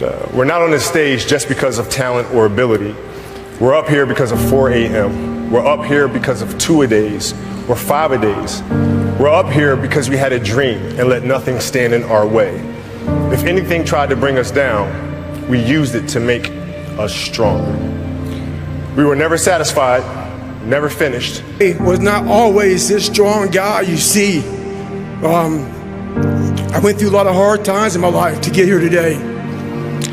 We're not on this stage just because of talent or ability. We're up here because of 4 a.m. We're up here because of 2-a-days or 5-a-days. We're up here because we had a dream and let nothing stand in our way. If anything tried to bring us down, we used it to make us stronger. We were never satisfied, never finished. I was not always this strong guy you see. I went through a lot of hard times in my life to get here today.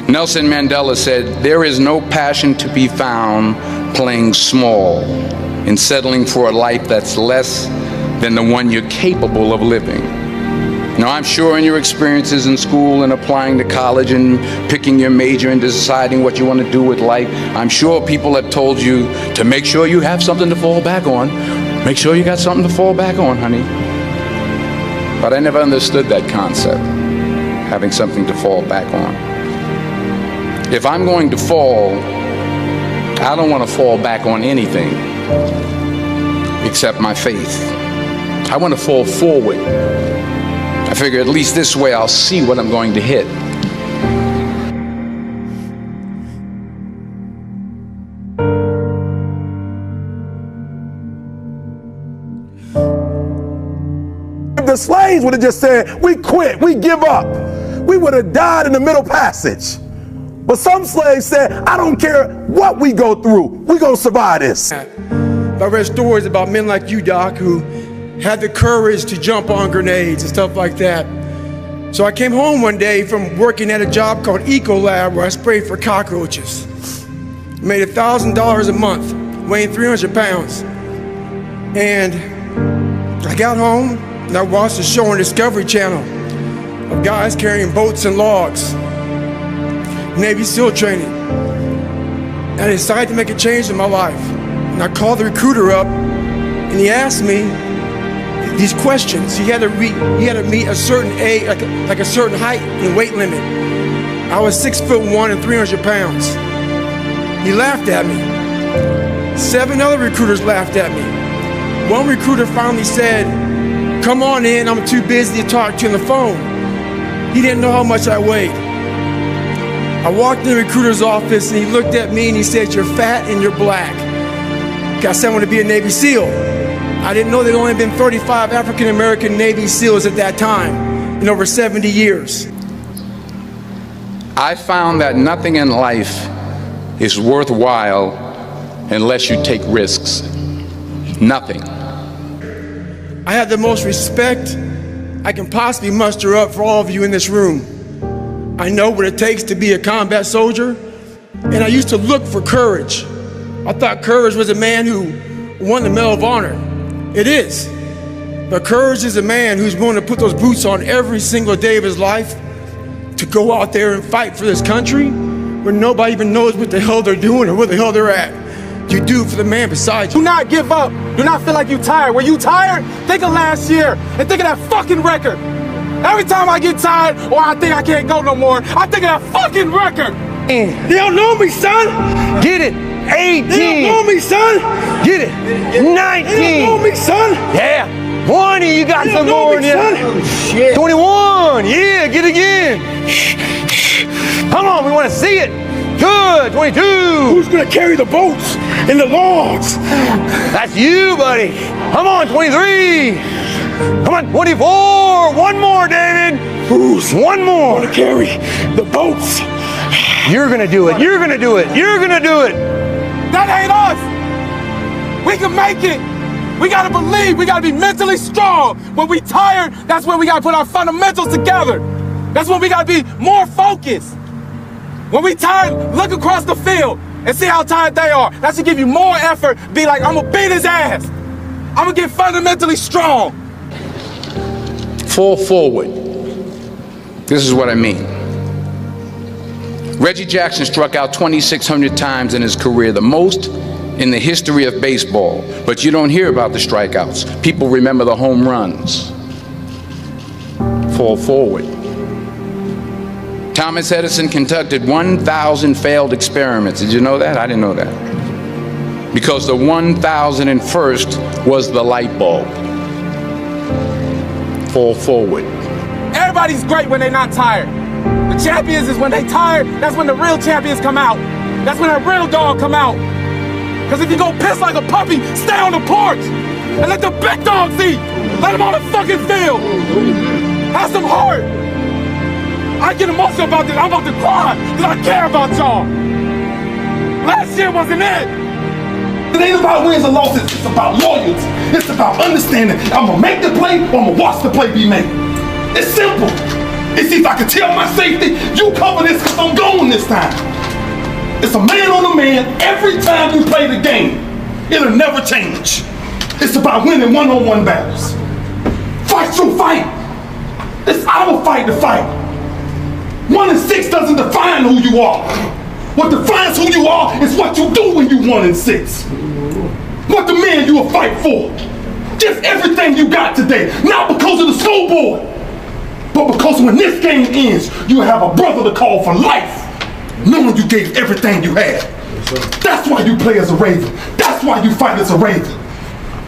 Nelson Mandela said, "There is no passion to be found playing small and settling for a life that's less than the one you're capable of living." Now, I'm sure in your experiences in school and applying to college and picking your major and deciding what you want to do with life, I'm sure people have told you to make sure you have something to fall back on. Make sure you got something to fall back on, honey. But I never understood that concept, having something to fall back on. If I'm going to fall, I don't want to fall back on anything except my faith. I want to fall forward. I figure at least this way I'll see what I'm going to hit. If the slaves would have just said, "We quit, we give up," we would have died in the Middle Passage. But some slaves said, "I don't care what we go through, we're gonna survive this." I read stories about men like you, Doc, who had the courage to jump on grenades and stuff like that. So I came home one day from working at a job called Ecolab where I sprayed for cockroaches. Made $1,000 a month, weighing 300 pounds. And I got home and I watched a show on Discovery Channel of guys carrying boats and logs, Navy SEAL training. And I decided to make a change in my life. And I called the recruiter up and he asked me these questions. He had to meet a certain age, like a certain height and weight limit. I was 6'1" and 300 pounds. He laughed at me. 7 other recruiters laughed at me. One recruiter finally said, "Come on in, I'm too busy to talk to you on the phone." He didn't know how much I weighed. I walked in the recruiter's office and he looked at me and he said, "You're fat and you're black." I said I want to be a Navy SEAL. I didn't know there'd only been 35 African-American Navy SEALs at that time in over 70 years. I found that nothing in life is worthwhile unless you take risks. Nothing. I have the most respect I can possibly muster up for all of you in this room. I know what it takes to be a combat soldier, and I used to look for courage. I thought courage was a man who won the Medal of Honor. It is. But courage is a man who's willing to put those boots on every single day of his life to go out there and fight for this country where nobody even knows what the hell they're doing or where the hell they're at. You do for the man beside you. Do not give up. Do not feel like you're tired. When you tired, think of last year and think of that fucking record. Every time I get tired or I think I can't go no more, I think of that fucking record. They don't know me, son. Get it. 18. They don't know me, son. Get it. 19. They don't know me, son. Yeah. 20. You got They some don't know more me, in you. son. Shit. 21. Yeah. Get it again. Come on. We want to see it. Good. 22. Who's gonna carry the boats and the logs? That's you, buddy. Come on. 23. Come on. 24. One more, David. Who's one more? gonna carry the boats? You're gonna do it. You're gonna do it. You're gonna do it. That ain't us. We can make it. We gotta believe. We gotta be mentally strong. When we tired, that's when we gotta put our fundamentals together. That's when we gotta be more focused. When we tired, look across the field and see how tired they are. That should give you more effort. Be like, I'm gonna beat his ass. I'm gonna get fundamentally strong. Fall forward. This is what I mean. Reggie Jackson struck out 2,600 times in his career, the most in the history of baseball. But you don't hear about the strikeouts. People remember the home runs. Fall forward. Thomas Edison conducted 1,000 failed experiments. Did you know that? I didn't know that. Because the 1,001st was the light bulb. Fall forward. Everybody's great when they're not tired. The champions is when they tired, that's when the real champions come out. That's when that real dog come out. Because if you go piss like a puppy, stay on the porch and let the big dogs eat. Let them on the fucking field. Have some heart. I get emotional about this. I'm about to cry because I care about y'all. Last year wasn't it. It ain't about wins or losses, it's about loyalty. It's about understanding I'm gonna make the play or I'm gonna watch the play be made. It's simple. It's if I can tell my safety, you cover this because I'm going this time. It's a man on a man every time you play the game. It'll never change. It's about winning one-on-one battles. Fight your fight. It's our fight to fight. 1 and 6 doesn't define who you are. What defines who you are is what you do when you 1 and 6. What the man you will fight for. Just everything you got today. Not because of the scoreboard, but because when this game ends, you have a brother to call for life, knowing you gave everything you had. That's why you play as a Raven. That's why you fight as a Raven.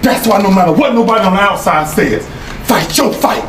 That's why no matter what nobody on the outside says, fight your fight.